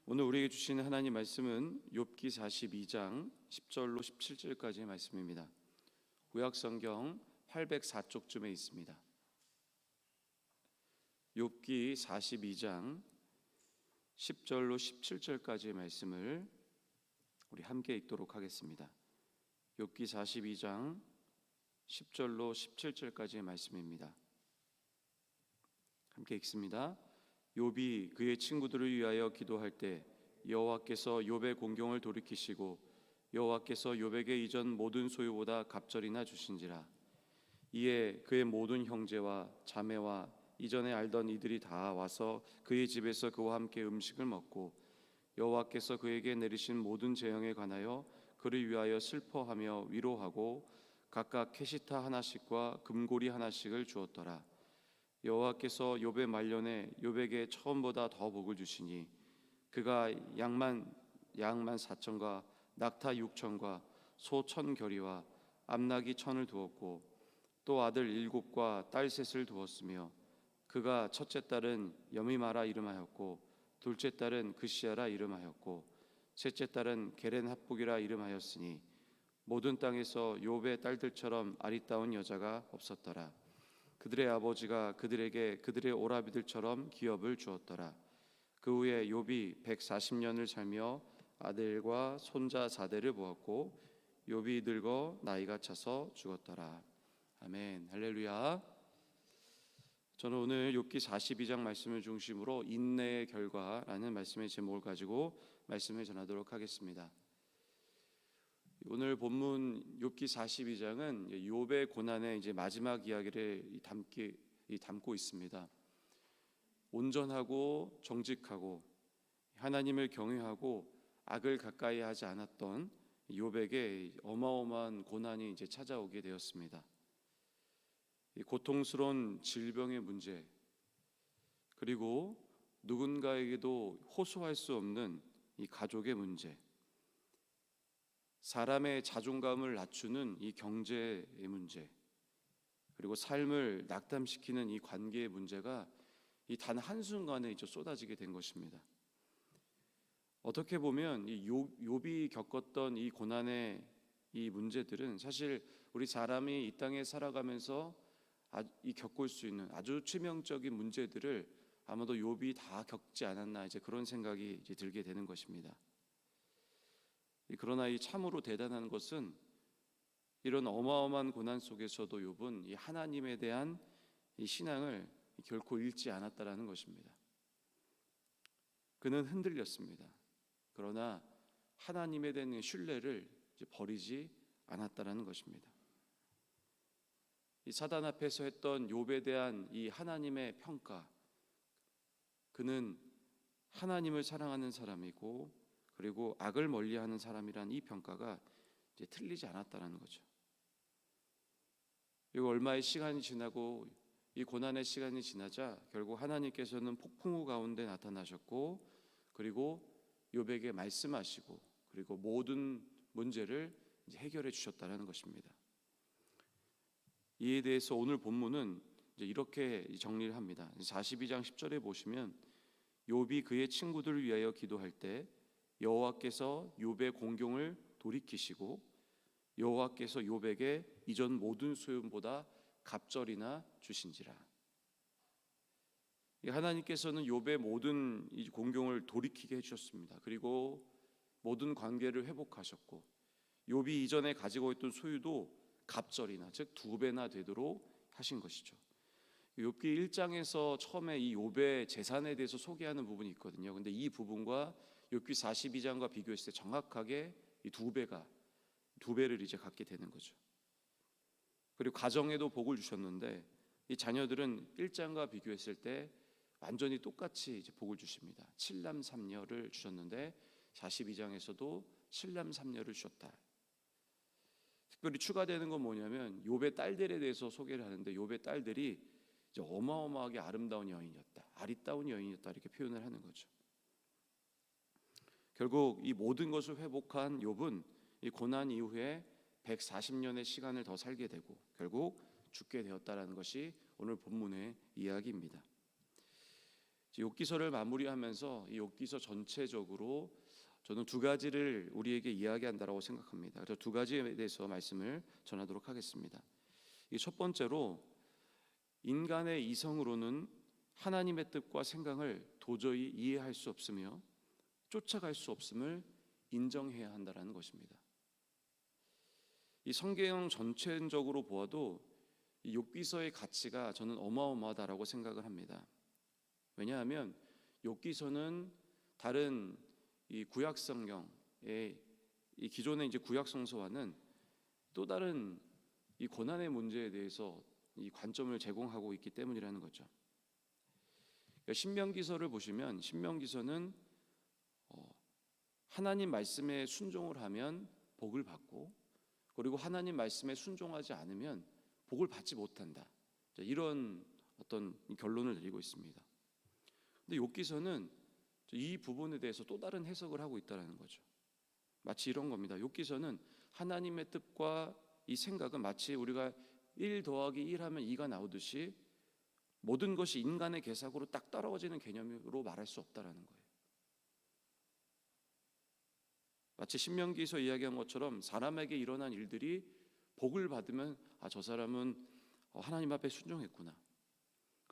오늘 우리에게 주시는 하나님 말씀은 욥기 42장 10절로 17절까지의 말씀입니다. 구약성경 804쪽쯤에 있습니다. 욥기 42장 10절로 17절까지의 말씀을 우리 함께 읽도록 하겠습니다. 욥기 42장 10절로 17절까지의 말씀입니다. 함께 읽습니다. 욥이 그의 친구들을 위하여 기도할 때 여호와께서 욥의 공경을 돌이키시고 여호와께서 욥에게 이전 모든 소유보다 갑절이나 주신지라. 이에 그의 모든 형제와 자매와 이전에 알던 이들이 다 와서 그의 집에서 그와 함께 음식을 먹고 여호와께서 그에게 내리신 모든 재앙에 관하여 그를 위하여 슬퍼하며 위로하고 각각 캐시타 하나씩과 금고리 하나씩을 주었더라. 여호와께서 욥의 말년에 욥에게 처음보다 더 복을 주시니 그가 양만 4천과 낙타 6천과 소 1,000겨리와 암나귀 1,000을 두었고 또 아들 7과 딸 3을 두었으며 그가 첫째 딸은 여미마라 이름하였고 둘째 딸은 그시아라 이름하였고 셋째 딸은 게렌합북이라 이름하였으니 모든 땅에서 욥의 딸들처럼 아리따운 여자가 없었더라. 그들의 아버지가 그들에게 그들의 오라비들처럼 기업을 주었더라. 그 후에 욥이 140년을 살며 아들과 손자 4대를 보았고 욥이 늙어 나이가 차서 죽었더라. 아멘. 할렐루야. 저는 오늘 욥기 42장 말씀을 중심으로 인내의 결과라는 말씀의 제목을 가지고 말씀을 전하도록 하겠습니다. 오늘 본문 욥기 42장은 욥의 고난의 이제 마지막 이야기를 담고 있습니다. 온전하고 정직하고 하나님을 경외하고 악을 가까이 하지 않았던 욥에게 어마어마한 고난이 이제 찾아오게 되었습니다. 이 고통스러운 질병의 문제, 그리고 누군가에게도 호소할 수 없는 이 가족의 문제, 사람의 자존감을 낮추는 이 경제의 문제, 그리고 삶을 낙담시키는 이 관계의 문제가 이 단 한순간에 이제 쏟아지게 된 것입니다. 어떻게 보면 이 욥이 겪었던 이 고난의 이 문제들은 사실 우리 사람이 이 땅에 살아가면서 겪을 수 있는 아주 치명적인 문제들을 아마도 욥이 다 겪지 않았나 이제 그런 생각이 이제 들게 되는 것입니다. 그러나 이 참으로 대단한 것은 이런 어마어마한 고난 속에서도 욥은 이 하나님에 대한 이 신앙을 결코 잃지 않았다라는 것입니다. 그는 흔들렸습니다. 그러나 하나님에 대한 신뢰를 이제 버리지 않았다라는 것입니다. 이 사단 앞에서 했던 욥에 대한 이 하나님의 평가, 그는 하나님을 사랑하는 사람이고 그리고 악을 멀리하는 사람이란 이 평가가 이제 틀리지 않았다는 거죠. 그리고 얼마의 시간이 지나고 이 고난의 시간이 지나자 결국 하나님께서는 폭풍우 가운데 나타나셨고 그리고 욥에게 말씀하시고 그리고 모든 문제를 이제 해결해 주셨다는 것입니다. 이에 대해서 오늘 본문은 이제 이렇게 정리를 합니다. 42장 10절에 보시면 욥이 그의 친구들을 위하여 기도할 때 여호와께서 욥의 공경을 돌이키시고 여호와께서 욥에게 이전 모든 소유보다 갑절이나 주신지라. 하나님께서는 욥의 모든 이 공경을 돌이키게 해주셨습니다. 그리고 모든 관계를 회복하셨고 욥이 이전에 가지고 있던 소유도 갑절이나 즉 2배나 되도록 하신 것이죠. 욥기 1장에서 처음에 이 욥의 재산에 대해서 소개하는 부분이 있거든요. 근데 이 부분과 욥기 42장과 비교했을 때 정확하게 이 2배를 이제 갖게 되는 거죠. 그리고 가정에도 복을 주셨는데 이 자녀들은 1장과 비교했을 때 완전히 똑같이 이제 복을 주십니다. 7남 3녀를 주셨는데 42장에서도 7남 3녀를 주셨다. 특별히 추가되는 건 뭐냐면 욥의 딸들에 대해서 소개를 하는데 욥의 딸들이 이제 어마어마하게 아름다운 여인이었다, 아리따운 여인이었다 이렇게 표현을 하는 거죠. 결국 이 모든 것을 회복한 욥은 이 고난 이후에 140년의 시간을 더 살게 되고 결국 죽게 되었다라는 것이 오늘 본문의 이야기입니다. 욥기서를 마무리하면서 이 욥기서 전체적으로 저는 두 가지를 우리에게 이야기한다라고 생각합니다. 그래서 두 가지에 대해서 말씀을 전하도록 하겠습니다. 이 첫 번째로 인간의 이성으로는 하나님의 뜻과 생각을 도저히 이해할 수 없으며 쫓아갈 수 없음을 인정해야 한다라는 것입니다. 이 성경 전체적으로 보아도 이 욥기서의 가치가 저는 어마어마하다라고 생각을 합니다. 왜냐하면 욥기서는 다른 이 구약 성경의 이 기존의 이제 구약 성서와는 또 다른 이 고난의 문제에 대해서 이 관점을 제공하고 있기 때문이라는 거죠. 그러니까 신명기서를 보시면 신명기서는 하나님 말씀에 순종을 하면 복을 받고, 그리고 하나님 말씀에 순종하지 않으면 복을 받지 못한다, 이런 어떤 결론을 내리고 있습니다. 근데 욥기서는 이 부분에 대해서 또 다른 해석을 하고 있다는 거죠. 마치 이런 겁니다. 욥기서는 하나님의 뜻과 이 생각은 마치 우리가 1 더하기 1 하면 2가 나오듯이 모든 것이 인간의 계산으로 딱 떨어지는 개념으로 말할 수 없다라는 거예요. 마치 신명기에서 이야기한 것처럼 사람에게 일어난 일들이 복을 받으면 저 사람은 하나님 앞에 순종했구나.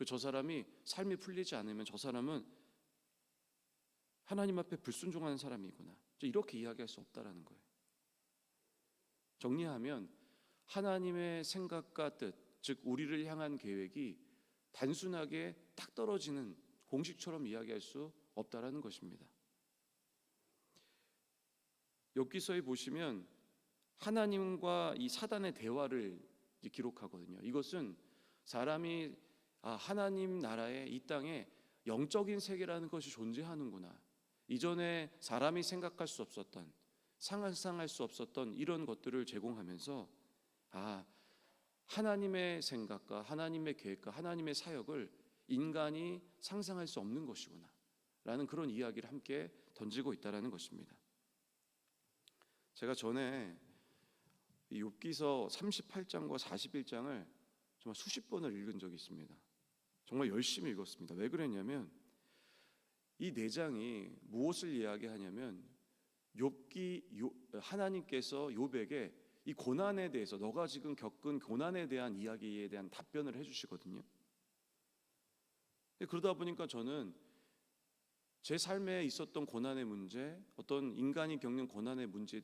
저 사람이 삶이 풀리지 않으면 저 사람은 하나님 앞에 불순종하는 사람이구나, 이렇게 이야기할 수 없다라는 거예요. 정리하면 하나님의 생각과 뜻, 즉 우리를 향한 계획이 단순하게 딱 떨어지는 공식처럼 이야기할 수 없다라는 것입니다. 욥기서에 보시면 하나님과 이 사단의 대화를 기록하거든요. 이것은 사람이 하나님 나라에, 이 땅에 영적인 세계라는 것이 존재하는구나, 이전에 사람이 생각할 수 없었던, 상상할 수 없었던 이런 것들을 제공하면서 하나님의 생각과 하나님의 계획과 하나님의 사역을 인간이 상상할 수 없는 것이구나 라는 그런 이야기를 함께 던지고 있다는 것입니다. 제가 전에 이 욥기서 38장과 41장을 정말 수십 번을 읽은 적이 있습니다. 정말 열심히 읽었습니다. 왜 그랬냐면 이 네 장이 무엇을 이야기하냐면 하나님께서 욥에게 이 고난에 대해서, 너가 지금 겪은 고난에 대한 이야기에 대한 답변을 해주시거든요. 그러다 보니까 저는 제 삶에 있었던 고난의 문제, 어떤 인간이 겪는 고난의 문제에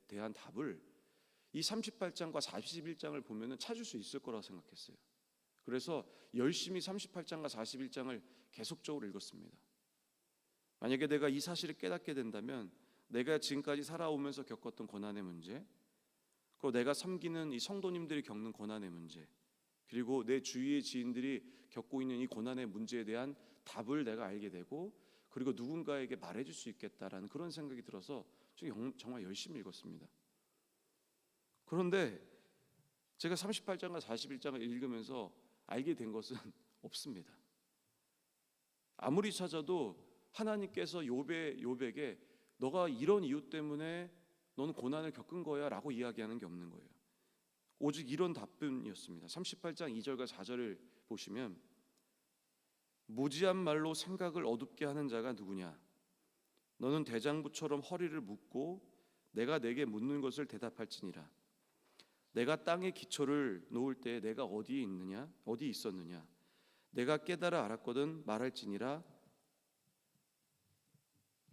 대한 답을 이 38장과 41장을 보면 찾을 수 있을 거라고 생각했어요. 그래서 열심히 38장과 41장을 계속적으로 읽었습니다. 만약에 내가 이 사실을 깨닫게 된다면 내가 지금까지 살아오면서 겪었던 고난의 문제, 그리고 내가 섬기는 이 성도님들이 겪는 고난의 문제, 그리고 내 주위의 지인들이 겪고 있는 이 고난의 문제에 대한 답을 내가 알게 되고, 그리고 누군가에게 말해줄 수 있겠다라는 그런 생각이 들어서 정말 열심히 읽었습니다. 그런데 제가 38장과 41장을 읽으면서 알게 된 것은 없습니다. 아무리 찾아도 하나님께서 욥에게 너가 이런 이유 때문에 너는 고난을 겪은 거야 라고 이야기하는 게 없는 거예요. 오직 이런 답변이었습니다. 38장 2절과 4절을 보시면 무지한 말로 생각을 어둡게 하는 자가 누구냐? 너는 대장부처럼 허리를 묶고 내가 내게 묻는 것을 대답할지니라. 내가 땅에 기초를 놓을 때 내가 어디 있었느냐? 내가 깨달아 알았거든 말할지니라.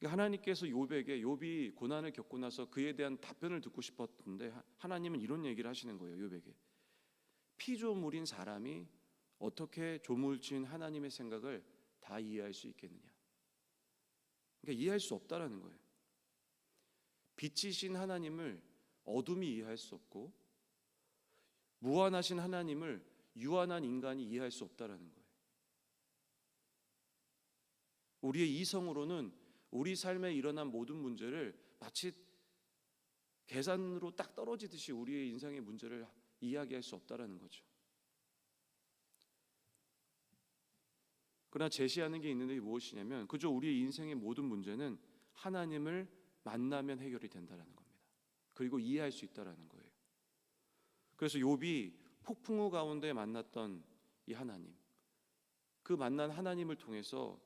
하나님께서 욥이 고난을 겪고 나서 그에 대한 답변을 듣고 싶었는데 하나님은 이런 얘기를 하시는 거예요. 욥에게 피조물인 사람이 어떻게 조물주인 하나님의 생각을 다 이해할 수 있겠느냐? 그러니까 이해할 수 없다라는 거예요. 빛이신 하나님을 어둠이 이해할 수 없고 무한하신 하나님을 유한한 인간이 이해할 수 없다라는 거예요. 우리의 이성으로는 우리 삶에 일어난 모든 문제를 마치 계산으로 딱 떨어지듯이 우리의 인생의 문제를 이야기할 수 없다라는 거죠. 그러나 제시하는 게 있는데 무엇이냐면 그저 우리의 인생의 모든 문제는 하나님을 만나면 해결이 된다는 겁니다. 그리고 이해할 수 있다는 거예요. 그래서 욥이 폭풍우 가운데 만났던 이 하나님, 그 만난 하나님을 통해서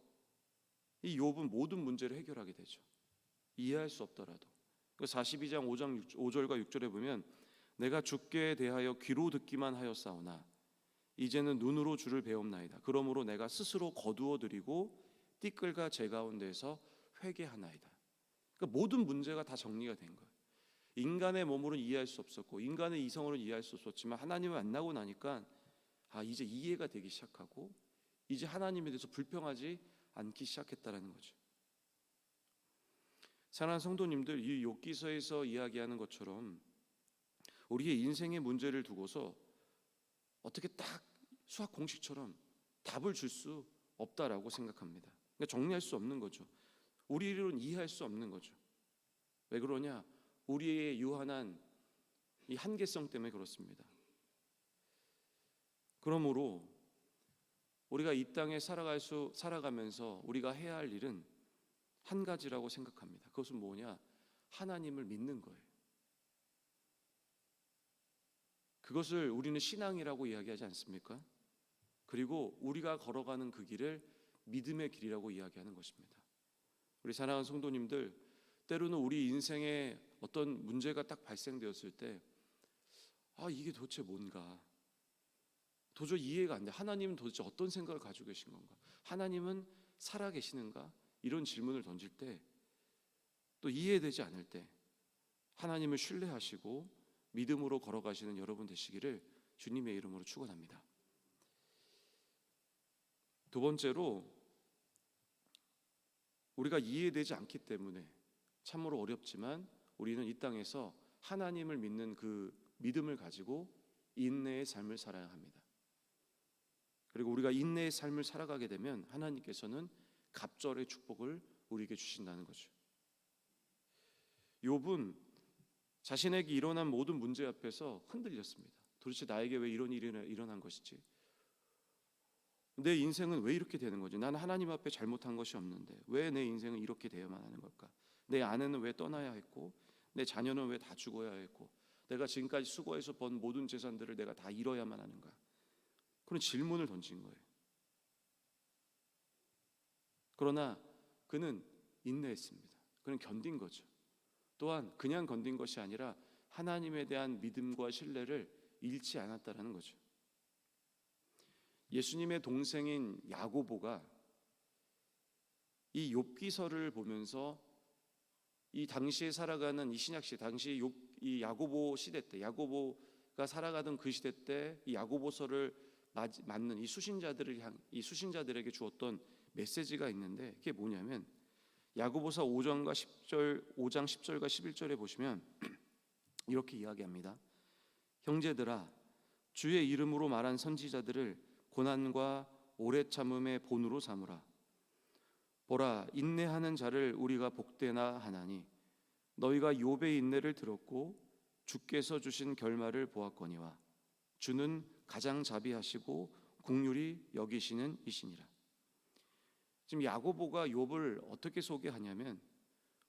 이 욥은 모든 문제를 해결하게 되죠. 이해할 수 없더라도. 42장 5절과 6절에 보면 내가 주께 대하여 귀로 듣기만 하였사오나 이제는 눈으로 주를 배움나이다. 그러므로 내가 스스로 거두어 드리고 띠끌과 제 가운데에서 회개하나이다. 그러니까 모든 문제가 다 정리가 된 거예요. 인간의 몸으로는 이해할 수 없었고 인간의 이성으로는 이해할 수 없었지만 하나님을 만나고 나니까 이제 이해가 되기 시작하고 이제 하나님에 대해서 불평하지 않기 시작했다라는 거죠. 사랑하는 성도님들, 이 욥기서에서 이야기하는 것처럼 우리의 인생의 문제를 두고서 어떻게 딱 수학 공식처럼 답을 줄 수 없다라고 생각합니다. 그러니까 정리할 수 없는 거죠. 우리로는 이해할 수 없는 거죠. 왜 그러냐? 우리의 유한한 이 한계성 때문에 그렇습니다. 그러므로 우리가 이 땅에 살아가면서 우리가 해야 할 일은 한 가지라고 생각합니다. 그것은 뭐냐? 하나님을 믿는 거예요. 그것을 우리는 신앙이라고 이야기하지 않습니까? 그리고 우리가 걸어가는 그 길을 믿음의 길이라고 이야기하는 것입니다. 우리 사랑하는 성도님들, 때로는 우리 인생에 어떤 문제가 딱 발생되었을 때 이게 도대체 뭔가 도저히 이해가 안 돼. 하나님은 도대체 어떤 생각을 가지고 계신 건가? 하나님은 살아 계시는가? 이런 질문을 던질 때, 또 이해되지 않을 때 하나님을 신뢰하시고 믿음으로 걸어가시는 여러분 되시기를 주님의 이름으로 축원합니다. 두 번째로, 우리가 이해되지 않기 때문에 참으로 어렵지만 우리는 이 땅에서 하나님을 믿는 그 믿음을 가지고 인내의 삶을 살아야 합니다. 그리고 우리가 인내의 삶을 살아가게 되면 하나님께서는 갑절의 축복을 우리에게 주신다는 거죠. 욥은 자신에게 일어난 모든 문제 앞에서 흔들렸습니다. 도대체 나에게 왜 이런 일이 일어난 것이지? 내 인생은 왜 이렇게 되는 거지? 나는 하나님 앞에 잘못한 것이 없는데 왜 내 인생은 이렇게 되어야만 하는 걸까? 내 아내는 왜 떠나야 했고 내 자녀는 왜 다 죽어야 했고 내가 지금까지 수고해서 번 모든 재산들을 내가 다 잃어야만 하는가? 그런 질문을 던진 거예요. 그러나 그는 인내했습니다. 그는 견딘 거죠. 또한 그냥 견딘 것이 아니라 하나님에 대한 믿음과 신뢰를 잃지 않았다는 거죠. 예수님의 동생인 야고보가 이 욥기서를 보면서 이 당시에 살아가는 이 신약시 당시 이 야고보 시대 때 야고보가 살아가던 그 시대 때 이 야고보서를 맞는 이 수신자들에게 주었던 메시지가 있는데 그게 뭐냐면 야고보서 5장 10절과 11절에 보시면 이렇게 이야기합니다. 형제들아, 주의 이름으로 말한 선지자들을 고난과 오래 참음의 본으로 삼으라. 보라, 인내하는 자를 우리가 복되나 하나니 너희가 욥의 인내를 들었고 주께서 주신 결말을 보았거니와 주는 가장 자비하시고 긍휼히 여기시는 이시니라. 지금 야고보가 욥을 어떻게 소개하냐면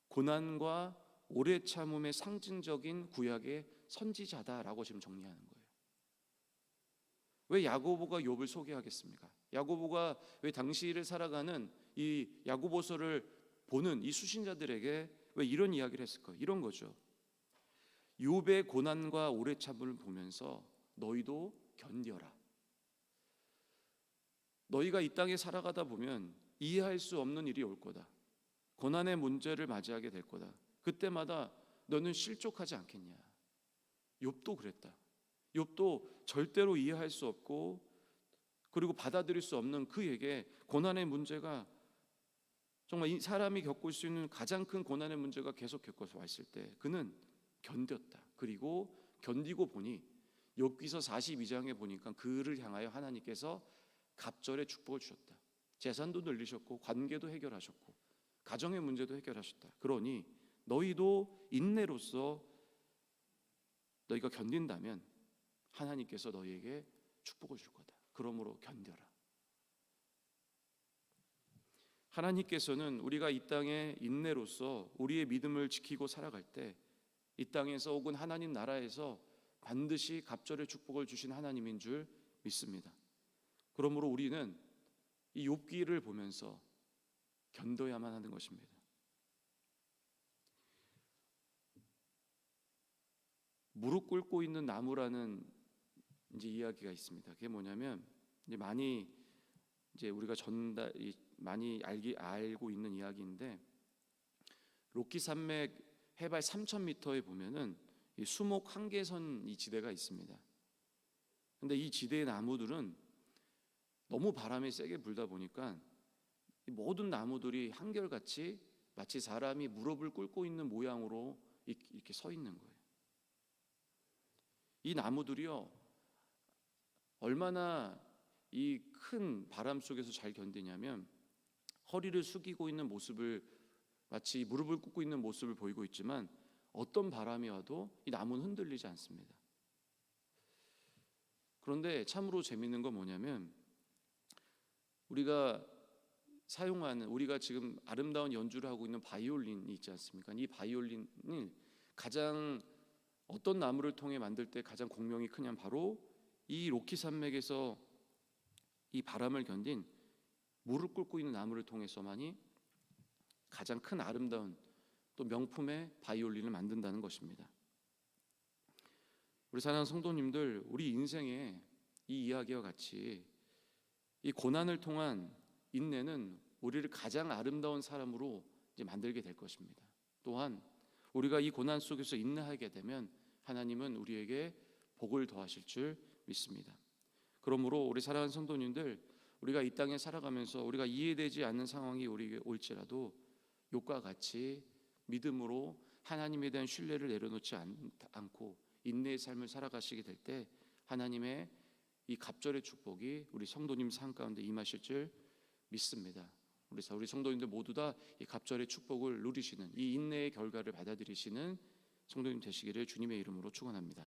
고난과 오래 참음의 상징적인 구약의 선지자다라고 지금 정리하는 거예요. 왜 야고보가 욥을 소개하겠습니까? 야고보가 왜 당시를 살아가는 이 야고보서를 보는 이 수신자들에게 왜 이런 이야기를 했을까요? 이런 거죠. 욥의 고난과 오래 참음을 보면서 너희도 견뎌라. 너희가 이 땅에 살아가다 보면 이해할 수 없는 일이 올 거다. 고난의 문제를 맞이하게 될 거다. 그때마다 너는 실족하지 않겠냐. 욥도 그랬다. 욥도 절대로 이해할 수 없고 그리고 받아들일 수 없는 그에게 고난의 문제가 정말 이 사람이 겪을 수 있는 가장 큰 고난의 문제가 계속 겪어서 왔을 때 그는 견뎠다. 그리고 견디고 보니 욥기서 42장에 보니까 그를 향하여 하나님께서 갑절의 축복을 주셨다. 재산도 늘리셨고 관계도 해결하셨고 가정의 문제도 해결하셨다. 그러니 너희도 인내로서 너희가 견딘다면 하나님께서 너희에게 축복을 줄 거다. 그러므로 견뎌라. 하나님께서는 우리가 이 땅에 인내로서 우리의 믿음을 지키고 살아갈 때 이 땅에서 혹은 하나님 나라에서 반드시 갑절의 축복을 주신 하나님인 줄 믿습니다. 그러므로 우리는 이 욥기를 보면서 견뎌야만 하는 것입니다. 무릎 꿇고 있는 나무라는 이제 이야기가 있습니다. 그게 뭐냐면 이제 많이 우리가 많이 알고 있는 이야기인데, 로키 산맥 해발 3,000m에 보면은 이 수목 한계선 이 지대가 있습니다. 근데 이 지대의 나무들은 너무 바람이 세게 불다 보니까 이 모든 나무들이 한결같이 마치 사람이 무릎을 꿇고 있는 모양으로 이렇게 서 있는 거예요. 이 나무들이요, 얼마나 이 큰 바람 속에서 잘 견디냐면, 허리를 숙이고 있는 모습을, 마치 무릎을 꿇고 있는 모습을 보이고 있지만 어떤 바람이 와도 이 나무는 흔들리지 않습니다. 그런데 참으로 재밌는 건 뭐냐면, 우리가 지금 아름다운 연주를 하고 있는 바이올린이 있지 않습니까? 이 바이올린이 가장 어떤 나무를 통해 만들 때 가장 공명이 크냐면 바로 이 로키 산맥에서 이 바람을 견딘 무릎 꿇고 있는 나무를 통해서만이 가장 큰 아름다운 또 명품의 바이올린을 만든다는 것입니다. 우리 사랑하는 성도님들, 우리 인생에 이 이야기와 같이 이 고난을 통한 인내는 우리를 가장 아름다운 사람으로 이제 만들게 될 것입니다. 또한 우리가 이 고난 속에서 인내하게 되면 하나님은 우리에게 복을 더하실 줄 믿습니다. 그러므로 우리 사랑하는 성도님들, 우리가 이 땅에 살아가면서 우리가 이해되지 않는 상황이 우리에게 올지라도 욥과 같이 믿음으로 하나님에 대한 신뢰를 내려놓지 않고 인내의 삶을 살아가시게 될 때 하나님의 이 갑절의 축복이 우리 성도님 삶 가운데 임하실 줄 믿습니다. 우리 성도님들 모두 다 이 갑절의 축복을 누리시는, 이 인내의 결과를 받아들이시는 성도님 되시기를 주님의 이름으로 축원합니다.